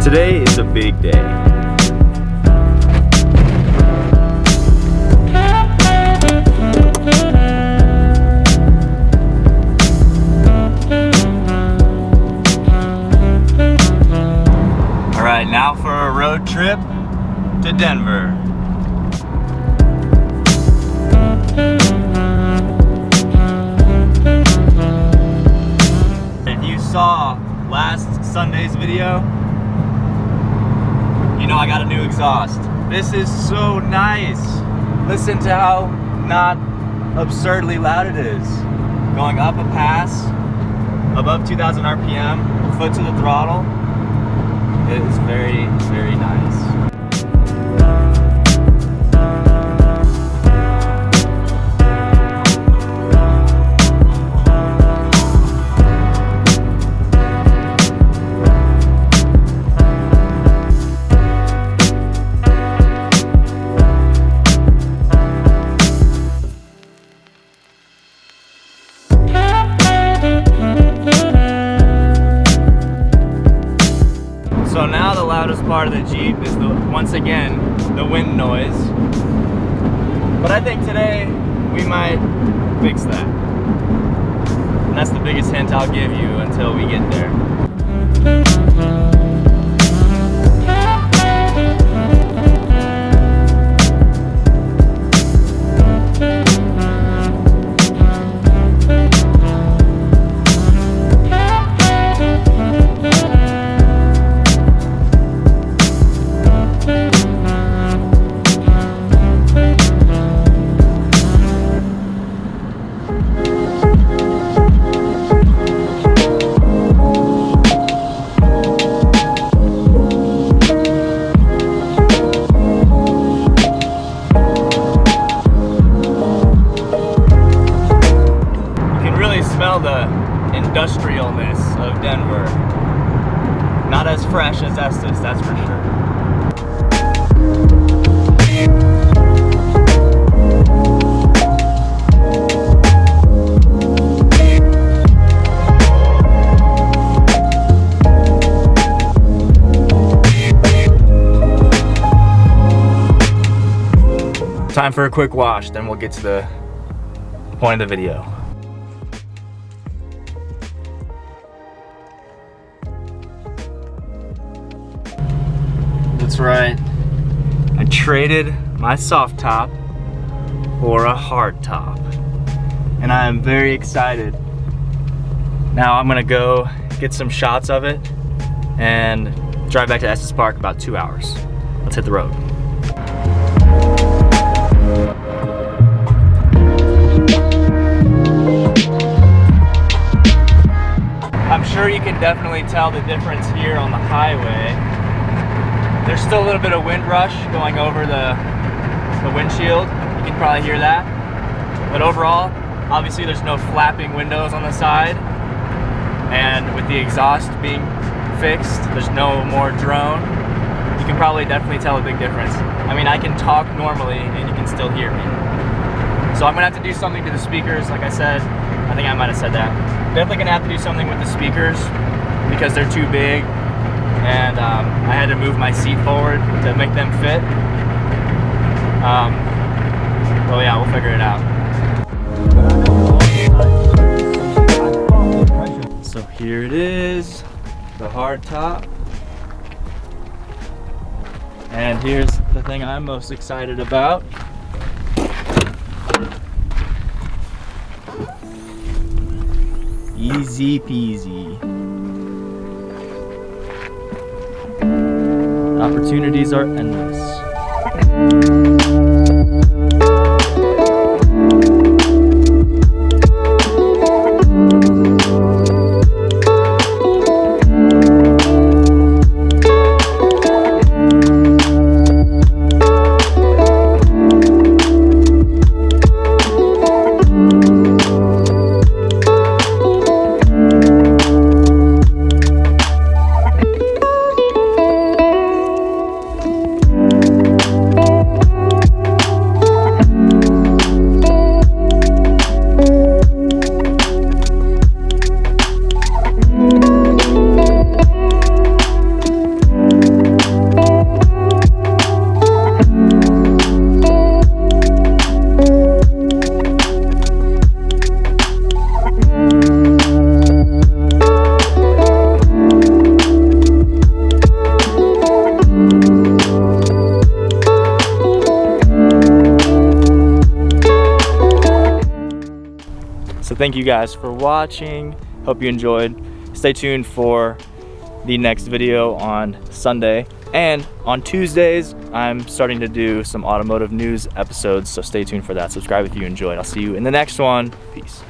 Today is a big day. All right, now for a road trip to Denver. If you saw last Sunday's video, you know I got a new exhaust. This is so nice. Listen to how not absurdly loud it is. Going up a pass above 2,000 RPM, foot to the throttle. It is very, very nice. So now the loudest part of the Jeep is once again the wind noise. But I think today we might fix that. And that's the biggest hint I'll give you until we get there. Smell the industrialness of Denver. Not as fresh as Estes, that's for sure. Time for a quick wash, then we'll get to the point of the video. That's right, I traded my soft top for a hard top, and I am very excited. Now I'm gonna go get some shots of it and drive back to Estes Park about 2 hours. Let's hit the road. I'm sure you can definitely tell the difference here on the highway. There's still a little bit of wind rush going over the windshield. You can probably hear that. But overall, obviously there's no flapping windows on the side. And with the exhaust being fixed, there's no more drone. You can probably definitely tell a big difference. I mean, I can talk normally and you can still hear me. So I'm gonna have to do something to the speakers, like I said. I think I might have said that. Definitely gonna have to do something with the speakers because they're too big. And I had to move my seat forward to make them fit. Well, yeah, we'll figure it out. So here it is, the hard top. And here's the thing I'm most excited about. Easy peasy. Opportunities are endless. thank you guys for watching. Hope you enjoyed. Stay tuned for the next video on Sunday. And on Tuesdays, I'm starting to do some automotive news episodes, so stay tuned for that. Subscribe if you enjoyed. I'll see you in the next one. Peace.